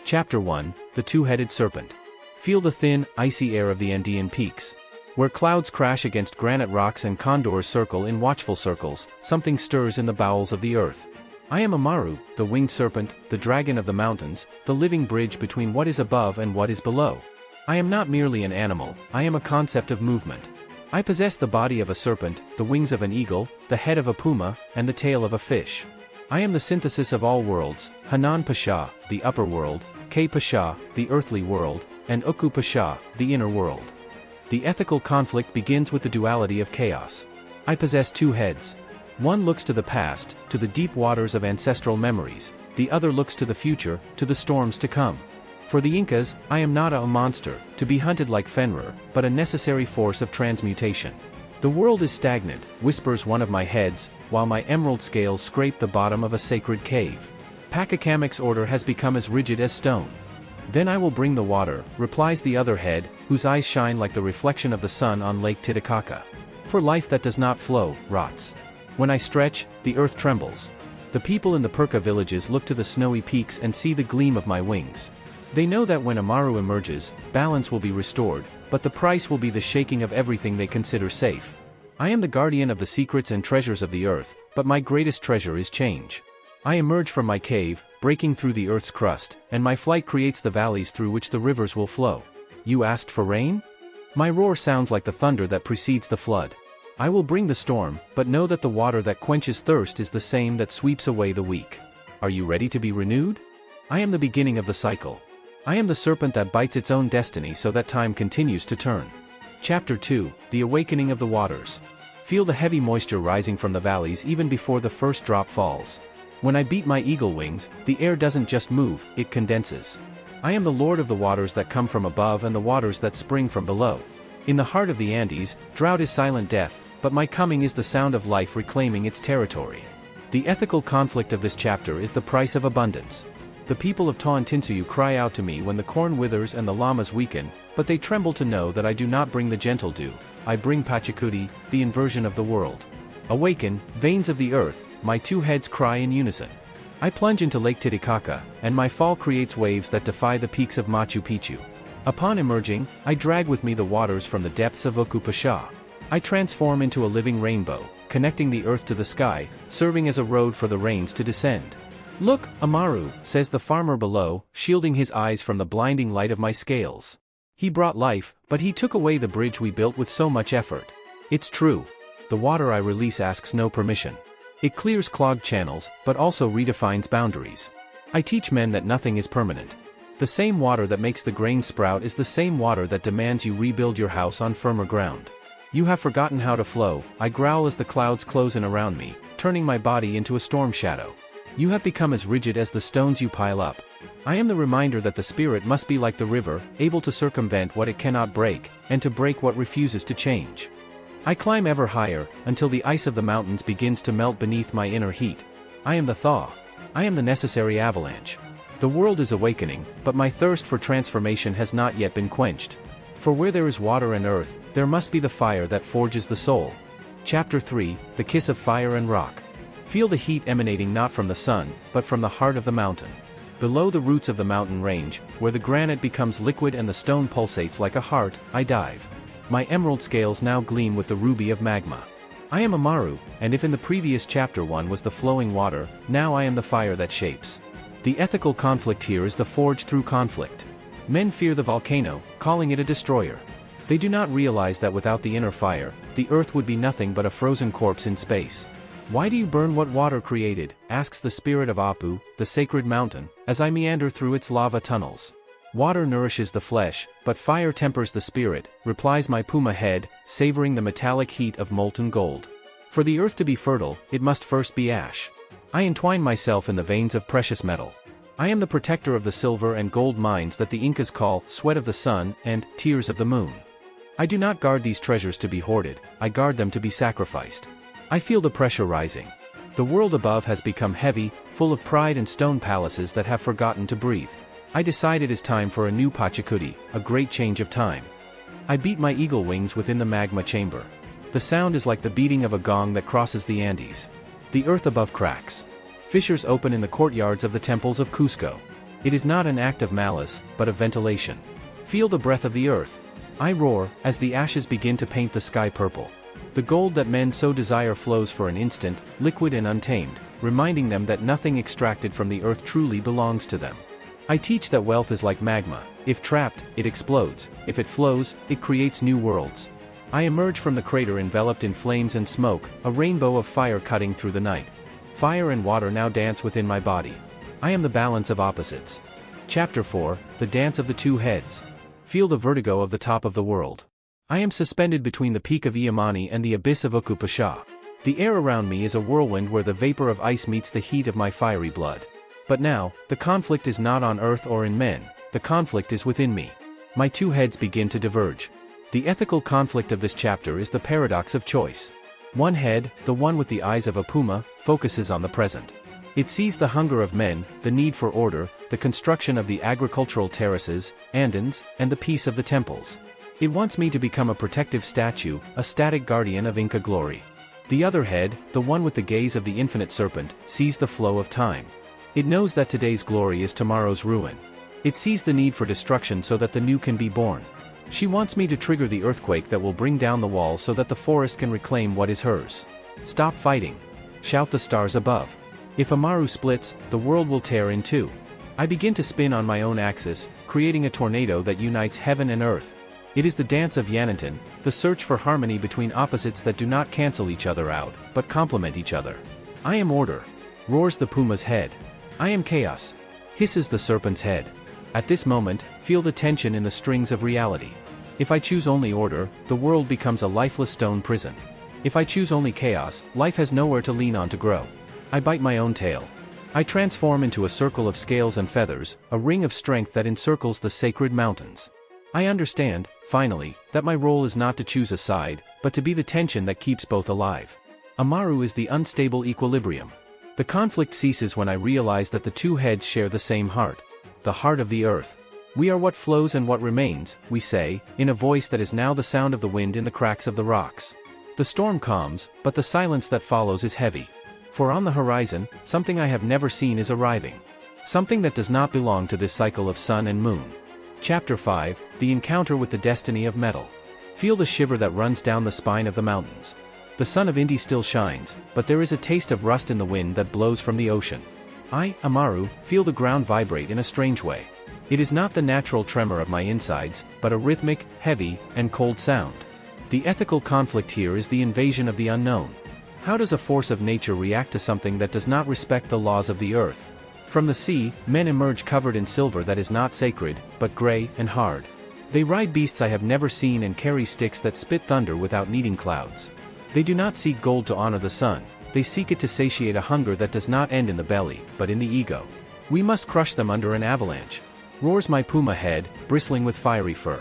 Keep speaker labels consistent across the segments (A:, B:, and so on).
A: Chapter 1, The Two-Headed Serpent. Feel the thin, icy air of the Andean peaks. Where clouds crash against granite rocks and condors circle in watchful circles, something stirs in the bowels of the earth. I am Amaru, the winged serpent, the dragon of the mountains, the living bridge between what is above and what is below. I am not merely an animal, I am a concept of movement. I possess the body of a serpent, the wings of an eagle, the head of a puma, and the tail of a fish. I am the synthesis of all worlds, Hanan Pacha, the upper world, Pacha, the earthly world, and Uku Pacha, the inner world. The ethical conflict begins with the duality of chaos. I possess two heads. One looks to the past, to the deep waters of ancestral memories, the other looks to the future, to the storms to come. For the Incas, I am not a monster, to be hunted like Fenrir, but a necessary force of transmutation. The world is stagnant, whispers one of my heads, while my emerald scales scrape the bottom of a sacred cave. Pacacamac's order has become as rigid as stone. Then I will bring the water, replies the other head, whose eyes shine like the reflection of the sun on Lake Titicaca. For life that does not flow, rots. When I stretch, the earth trembles. The people in the Perca villages look to the snowy peaks and see the gleam of my wings. They know that when Amaru emerges, balance will be restored, but the price will be the shaking of everything they consider safe. I am the guardian of the secrets and treasures of the earth, but my greatest treasure is change. I emerge from my cave, breaking through the earth's crust, and my flight creates the valleys through which the rivers will flow. You asked for rain? My roar sounds like the thunder that precedes the flood. I will bring the storm, but know that the water that quenches thirst is the same that sweeps away the weak. Are you ready to be renewed? I am the beginning of the cycle. I am the serpent that bites its own destiny so that time continues to turn. Chapter 2, The Awakening of the Waters. Feel the heavy moisture rising from the valleys even before the first drop falls. When I beat my eagle wings, the air doesn't just move, it condenses. I am the lord of the waters that come from above and the waters that spring from below. In the heart of the Andes, drought is silent death, but my coming is the sound of life reclaiming its territory. The ethical conflict of this chapter is the price of abundance. The people of Tawantinsuyu cry out to me when the corn withers and the llamas weaken, but they tremble to know that I do not bring the gentle dew, I bring Pachacuti, the inversion of the world. Awaken, veins of the earth, my two heads cry in unison. I plunge into Lake Titicaca, and my fall creates waves that defy the peaks of Machu Picchu. Upon emerging, I drag with me the waters from the depths of Uku Pacha. I transform into a living rainbow, connecting the earth to the sky, serving as a road for the rains to descend. Look, Amaru, says the farmer below, shielding his eyes from the blinding light of my scales. He brought life, but he took away the bridge we built with so much effort. It's true. The water I release asks no permission. It clears clogged channels, but also redefines boundaries. I teach men that nothing is permanent. The same water that makes the grain sprout is the same water that demands you rebuild your house on firmer ground. You have forgotten how to flow, I growl as the clouds close in around me, turning my body into a storm shadow. You have become as rigid as the stones you pile up. I am the reminder that the spirit must be like the river, able to circumvent what it cannot break, and to break what refuses to change. I climb ever higher, until the ice of the mountains begins to melt beneath my inner heat. I am the thaw. I am the necessary avalanche. The world is awakening, but my thirst for transformation has not yet been quenched. For where there is water and earth, there must be the fire that forges the soul. Chapter 3, The Kiss of Fire and Rock. Feel the heat emanating not from the sun, but from the heart of the mountain. Below the roots of the mountain range, where the granite becomes liquid and the stone pulsates like a heart, I dive. My emerald scales now gleam with the ruby of magma. I am Amaru, and if in the previous chapter 1 was the flowing water, now I am the fire that shapes. The ethical conflict here is the forge through conflict. Men fear the volcano, calling it a destroyer. They do not realize that without the inner fire, the earth would be nothing but a frozen corpse in space. Why do you burn what water created? Asks the spirit of Apu, the sacred mountain, as I meander through its lava tunnels. Water nourishes the flesh, but fire tempers the spirit, replies my puma head, savoring the metallic heat of molten gold. For the earth to be fertile, it must first be ash. I entwine myself in the veins of precious metal. I am the protector of the silver and gold mines that the Incas call sweat of the sun and tears of the moon. I do not guard these treasures to be hoarded, I guard them to be sacrificed. I feel the pressure rising. The world above has become heavy, full of pride and stone palaces that have forgotten to breathe. I decide it is time for a new Pachacuti, a great change of time. I beat my eagle wings within the magma chamber. The sound is like the beating of a gong that crosses the Andes. The earth above cracks. Fissures open in the courtyards of the temples of Cusco. It is not an act of malice, but of ventilation. Feel the breath of the earth. I roar, as the ashes begin to paint the sky purple. The gold that men so desire flows for an instant, liquid and untamed, reminding them that nothing extracted from the earth truly belongs to them. I teach that wealth is like magma. If trapped, it explodes. If it flows, it creates new worlds. I emerge from the crater enveloped in flames and smoke, a rainbow of fire cutting through the night. Fire and water now dance within my body. I am the balance of opposites. Chapter 4, The Dance of the Two Heads. Feel the vertigo of the top of the world. I am suspended between the peak of Iamani and the abyss of Uku Pacha. The air around me is a whirlwind where the vapor of ice meets the heat of my fiery blood. But now, the conflict is not on earth or in men, the conflict is within me. My two heads begin to diverge. The ethical conflict of this chapter is the paradox of choice. One head, the one with the eyes of a puma, focuses on the present. It sees the hunger of men, the need for order, the construction of the agricultural terraces, andans, and the peace of the temples. It wants me to become a protective statue, a static guardian of Inca glory. The other head, the one with the gaze of the infinite serpent, sees the flow of time. It knows that today's glory is tomorrow's ruin. It sees the need for destruction so that the new can be born. She wants me to trigger the earthquake that will bring down the wall so that the forest can reclaim what is hers. Stop fighting. Shout the stars above. If Amaru splits, the world will tear in two. I begin to spin on my own axis, creating a tornado that unites heaven and earth. It is the dance of Yanantan, the search for harmony between opposites that do not cancel each other out, but complement each other. I am order. Roars the puma's head. I am chaos. Hisses the serpent's head. At this moment, feel the tension in the strings of reality. If I choose only order, the world becomes a lifeless stone prison. If I choose only chaos, life has nowhere to lean on to grow. I bite my own tail. I transform into a circle of scales and feathers, a ring of strength that encircles the sacred mountains. I understand, finally, that my role is not to choose a side, but to be the tension that keeps both alive. Amaru is the unstable equilibrium. The conflict ceases when I realize that the two heads share the same heart. The heart of the earth. We are what flows and what remains, we say, in a voice that is now the sound of the wind in the cracks of the rocks. The storm calms, but the silence that follows is heavy. For on the horizon, something I have never seen is arriving. Something that does not belong to this cycle of sun and moon. Chapter 5, The Encounter with the Destiny of Metal. Feel the shiver that runs down the spine of the mountains. The sun of Indy still shines, but there is a taste of rust in the wind that blows from the ocean. I, Amaru, feel the ground vibrate in a strange way. It is not the natural tremor of my insides, but a rhythmic, heavy, and cold sound. The ethical conflict here is the invasion of the unknown. How does a force of nature react to something that does not respect the laws of the earth? From the sea, men emerge covered in silver that is not sacred, but gray and hard. They ride beasts I have never seen and carry sticks that spit thunder without needing clouds. They do not seek gold to honor the sun, they seek it to satiate a hunger that does not end in the belly, but in the ego. We must crush them under an avalanche. Roars my puma head, bristling with fiery fur.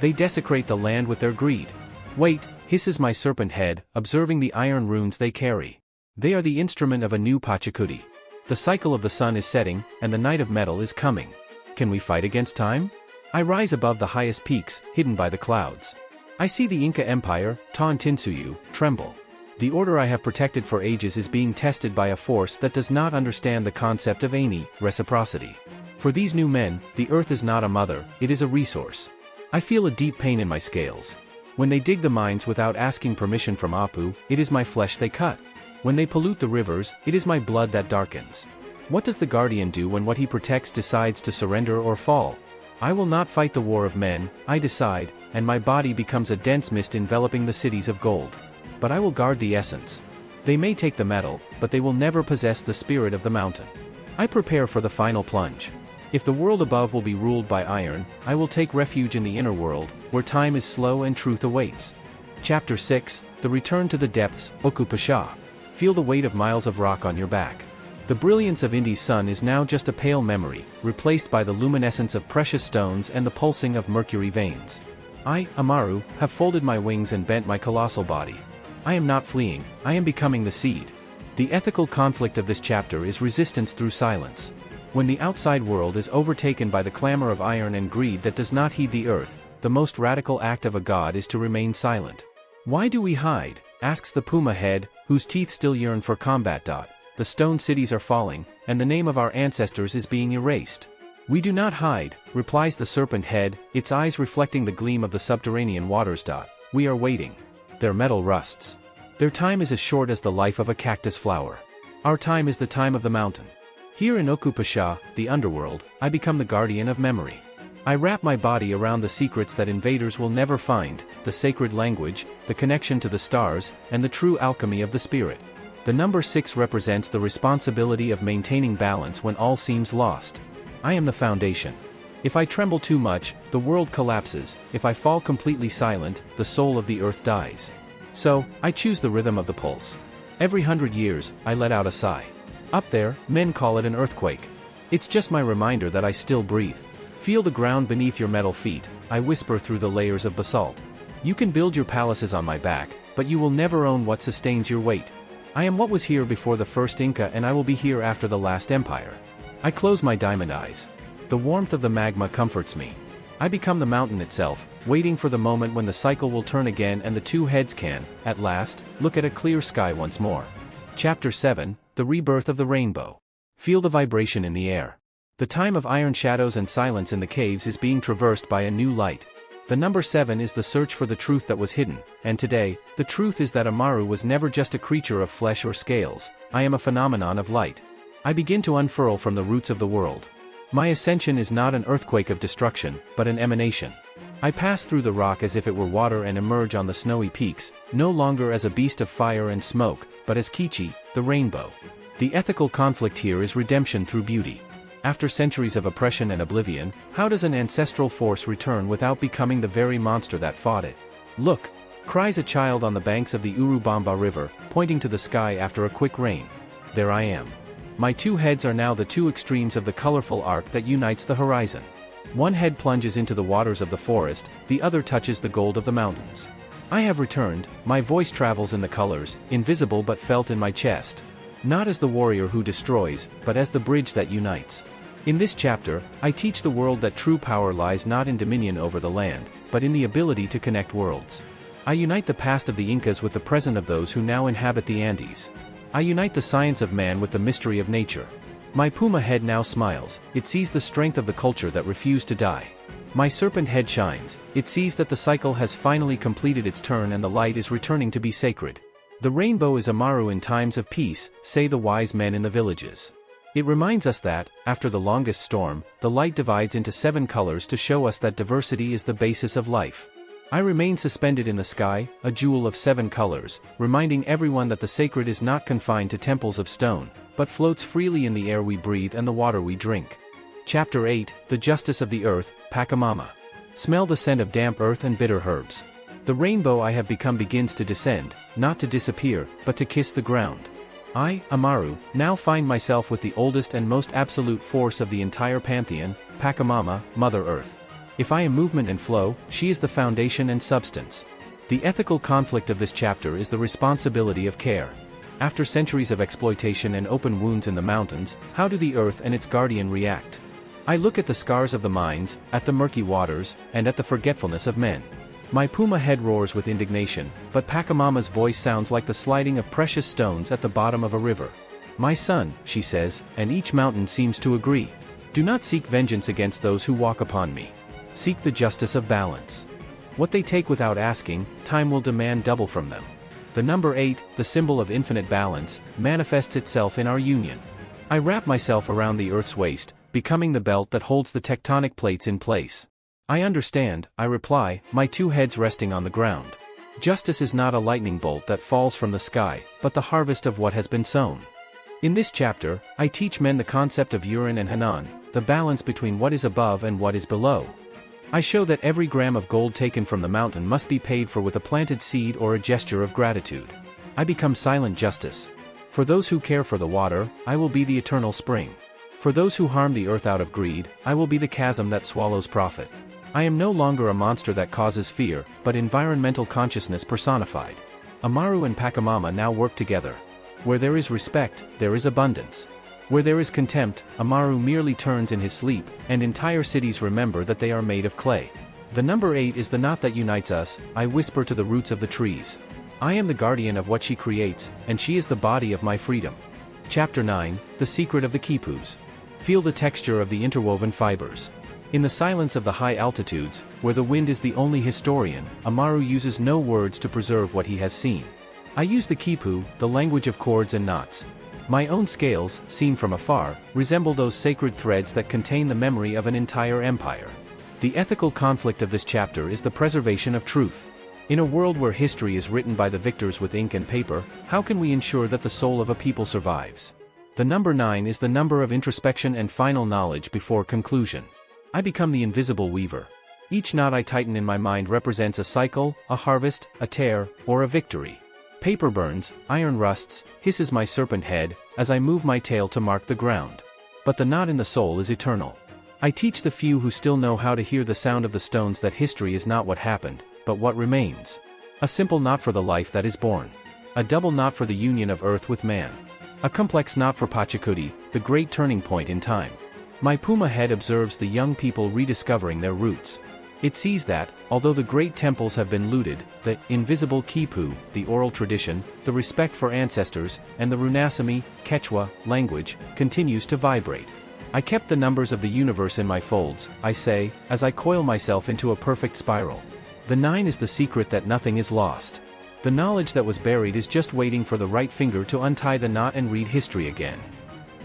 A: They desecrate the land with their greed. Wait, hisses my serpent head, observing the iron runes they carry. They are the instrument of a new Pachacuti. The cycle of the sun is setting, and the night of metal is coming. Can we fight against time? I rise above the highest peaks, hidden by the clouds. I see the Inca Empire, Tawantinsuyu, tremble. The order I have protected for ages is being tested by a force that does not understand the concept of Ani, reciprocity. For these new men, the earth is not a mother, it is a resource. I feel a deep pain in my scales. When they dig the mines without asking permission from Apu, it is my flesh they cut. When they pollute the rivers, it is my blood that darkens. What does the guardian do when what he protects decides to surrender or fall? I will not fight the war of men, I decide, and my body becomes a dense mist enveloping the cities of gold. But I will guard the essence. They may take the metal, but they will never possess the spirit of the mountain. I prepare for the final plunge. If the world above will be ruled by iron, I will take refuge in the inner world, where time is slow and truth awaits. Chapter 6, The Return to the Depths, Uku Pacha. Feel the weight of miles of rock on your back. The brilliance of Indy's sun is now just a pale memory, replaced by the luminescence of precious stones and the pulsing of mercury veins. I, Amaru, have folded my wings and bent my colossal body. I am not fleeing, I am becoming the seed. The ethical conflict of this chapter is resistance through silence. When the outside world is overtaken by the clamor of iron and greed that does not heed the earth, the most radical act of a god is to remain silent. Why do we hide? Asks the puma head, whose teeth still yearn for combat. The stone cities are falling, and the name of our ancestors is being erased. "We do not hide," replies the serpent head, its eyes reflecting the gleam of the subterranean waters. "We are waiting. Their metal rusts. Their time is as short as the life of a cactus flower. Our time is the time of the mountain. Here in Uku Pacha, the underworld, I become the guardian of memory. I wrap my body around the secrets that invaders will never find, the sacred language, the connection to the stars, and the true alchemy of the spirit. The number 6 represents the responsibility of maintaining balance when all seems lost. I am the foundation. If I tremble too much, the world collapses. If I fall completely silent, the soul of the earth dies. So, I choose the rhythm of the pulse. Every 100 years, I let out a sigh. Up there, men call it an earthquake. It's just my reminder that I still breathe. Feel the ground beneath your metal feet, I whisper through the layers of basalt. You can build your palaces on my back, but you will never own what sustains your weight. I am what was here before the first Inca, and I will be here after the last empire. I close my diamond eyes. The warmth of the magma comforts me. I become the mountain itself, waiting for the moment when the cycle will turn again and the two heads can, at last, look at a clear sky once more. Chapter 7, The Rebirth of the Rainbow. Feel the vibration in the air. The time of iron shadows and silence in the caves is being traversed by a new light. The number 7 is the search for the truth that was hidden, and today, the truth is that Amaru was never just a creature of flesh or scales. I am a phenomenon of light. I begin to unfurl from the roots of the world. My ascension is not an earthquake of destruction, but an emanation. I pass through the rock as if it were water and emerge on the snowy peaks, no longer as a beast of fire and smoke, but as Kichi, the rainbow. The ethical conflict here is redemption through beauty. After centuries of oppression and oblivion, how does an ancestral force return without becoming the very monster that fought it? "Look!" cries a child on the banks of the Urubamba River, pointing to the sky after a quick rain. There I am. My two heads are now the two extremes of the colorful arc that unites the horizon. One head plunges into the waters of the forest, the other touches the gold of the mountains. I have returned, my voice travels in the colors, invisible but felt in my chest. Not as the warrior who destroys, but as the bridge that unites. In this chapter, I teach the world that true power lies not in dominion over the land, but in the ability to connect worlds. I unite the past of the Incas with the present of those who now inhabit the Andes. I unite the science of man with the mystery of nature. My puma head now smiles, it sees the strength of the culture that refused to die. My serpent head shines, it sees that the cycle has finally completed its turn and the light is returning to be sacred. The rainbow is Amaru in times of peace, say the wise men in the villages. It reminds us that, after the longest storm, the light divides into 7 colors to show us that diversity is the basis of life. I remain suspended in the sky, a jewel of 7 colors, reminding everyone that the sacred is not confined to temples of stone, but floats freely in the air we breathe and the water we drink. Chapter 8, The Justice of the Earth, Pachamama. Smell the scent of damp earth and bitter herbs. The rainbow I have become begins to descend, not to disappear, but to kiss the ground. I, Amaru, now find myself with the oldest and most absolute force of the entire pantheon, Pachamama, Mother Earth. If I am movement and flow, she is the foundation and substance. The ethical conflict of this chapter is the responsibility of care. After centuries of exploitation and open wounds in the mountains, how do the earth and its guardian react? I look at the scars of the mines, at the murky waters, and at the forgetfulness of men. My puma head roars with indignation, but Pachamama's voice sounds like the sliding of precious stones at the bottom of a river. My son, she says, and each mountain seems to agree. Do not seek vengeance against those who walk upon me. Seek the justice of balance. What they take without asking, time will demand double from them. The number 8, the symbol of infinite balance, manifests itself in our union. I wrap myself around the earth's waist, becoming the belt that holds the tectonic plates in place. I understand, I reply, my two heads resting on the ground. Justice is not a lightning bolt that falls from the sky, but the harvest of what has been sown. In this chapter, I teach men the concept of Urin and Hanan, the balance between what is above and what is below. I show that every gram of gold taken from the mountain must be paid for with a planted seed or a gesture of gratitude. I become silent justice. For those who care for the water, I will be the eternal spring. For those who harm the earth out of greed, I will be the chasm that swallows profit. I am no longer a monster that causes fear, but environmental consciousness personified. Amaru and Pachamama now work together. Where there is respect, there is abundance. Where there is contempt, Amaru merely turns in his sleep, and entire cities remember that they are made of clay. The number 8 is the knot that unites us, I whisper to the roots of the trees. I am the guardian of what she creates, and she is the body of my freedom. Chapter 9, The Secret of the Quipus. Feel the texture of the interwoven fibers. In the silence of the high altitudes, where the wind is the only historian, Amaru uses no words to preserve what he has seen. I use the qipu, the language of chords and knots. My own scales, seen from afar, resemble those sacred threads that contain the memory of an entire empire. The ethical conflict of this chapter is the preservation of truth. In a world where history is written by the victors with ink and paper, how can we ensure that the soul of a people survives? The number 9 is the number of introspection and final knowledge before conclusion. I become the invisible weaver. Each knot I tighten in my mind represents a cycle, a harvest, a tear, or a victory. Paper burns, iron rusts, hisses my serpent head, as I move my tail to mark the ground. But the knot in the soul is eternal. I teach the few who still know how to hear the sound of the stones that history is not what happened, but what remains. A simple knot for the life that is born. A double knot for the union of earth with man. A complex knot for Pachacuti, the great turning point in time. My puma head observes the young people rediscovering their roots. It sees that, although the great temples have been looted, the invisible qipu, the oral tradition, the respect for ancestors, and the runasami, Quechua, language, continues to vibrate. I kept the numbers of the universe in my folds, I say, as I coil myself into a perfect spiral. The 9 is the secret that nothing is lost. The knowledge that was buried is just waiting for the right finger to untie the knot and read history again.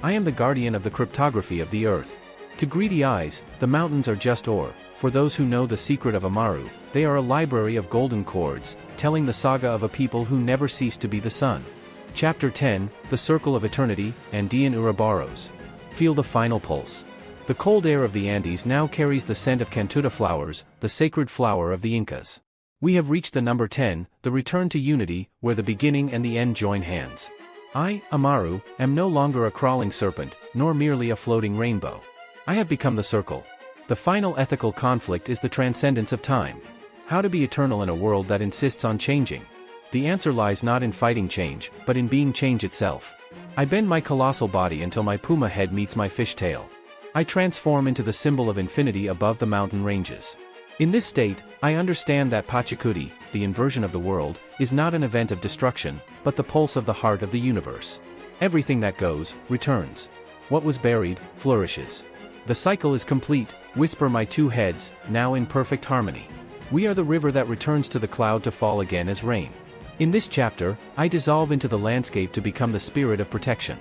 A: I am the guardian of the cryptography of the earth. To greedy eyes, the mountains are just ore. For those who know the secret of Amaru, they are a library of golden chords, telling the saga of a people who never ceased to be the sun. Chapter 10, The Circle of Eternity, Andean Uroboros. Feel the final pulse. The cold air of the Andes now carries the scent of cantuta flowers, the sacred flower of the Incas. We have reached the number 10, the return to unity, where the beginning and the end join hands. I, Amaru, am no longer a crawling serpent, nor merely a floating rainbow. I have become the circle. The final ethical conflict is the transcendence of time. How to be eternal in a world that insists on changing? The answer lies not in fighting change, but in being change itself. I bend my colossal body until my puma head meets my fish tail. I transform into the symbol of infinity above the mountain ranges. In this state, I understand that Pachacuti, the inversion of the world, is not an event of destruction, but the pulse of the heart of the universe. Everything that goes, returns. What was buried, flourishes. The cycle is complete, whisper my 2 heads, now in perfect harmony. We are the river that returns to the cloud to fall again as rain. In this chapter, I dissolve into the landscape to become the spirit of protection.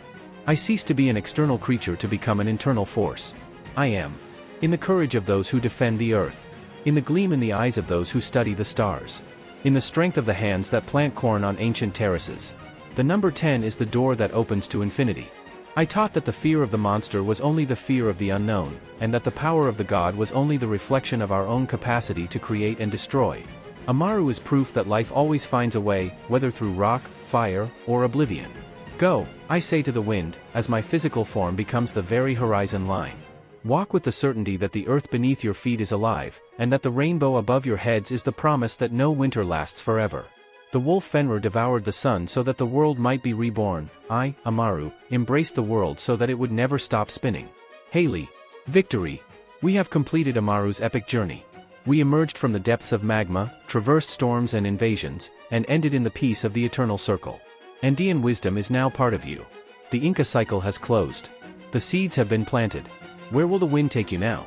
A: I cease to be an external creature to become an internal force. I am. In the courage of those who defend the earth. In the gleam in the eyes of those who study the stars. In the strength of the hands that plant corn on ancient terraces. The number 10 is the door that opens to infinity. I taught that the fear of the monster was only the fear of the unknown, and that the power of the god was only the reflection of our own capacity to create and destroy. Amaru is proof that life always finds a way, whether through rock, fire, or oblivion. Go, I say to the wind, as my physical form becomes the very horizon line. Walk with the certainty that the earth beneath your feet is alive, and that the rainbow above your heads is the promise that no winter lasts forever. The wolf Fenrir devoured the sun so that the world might be reborn. I, Amaru, embraced the world so that it would never stop spinning. Haley. Victory. We have completed Amaru's epic journey. We emerged from the depths of magma, traversed storms and invasions, and ended in the peace of the eternal circle. Andean wisdom is now part of you. The Inca cycle has closed. The seeds have been planted. Where will the wind take you now?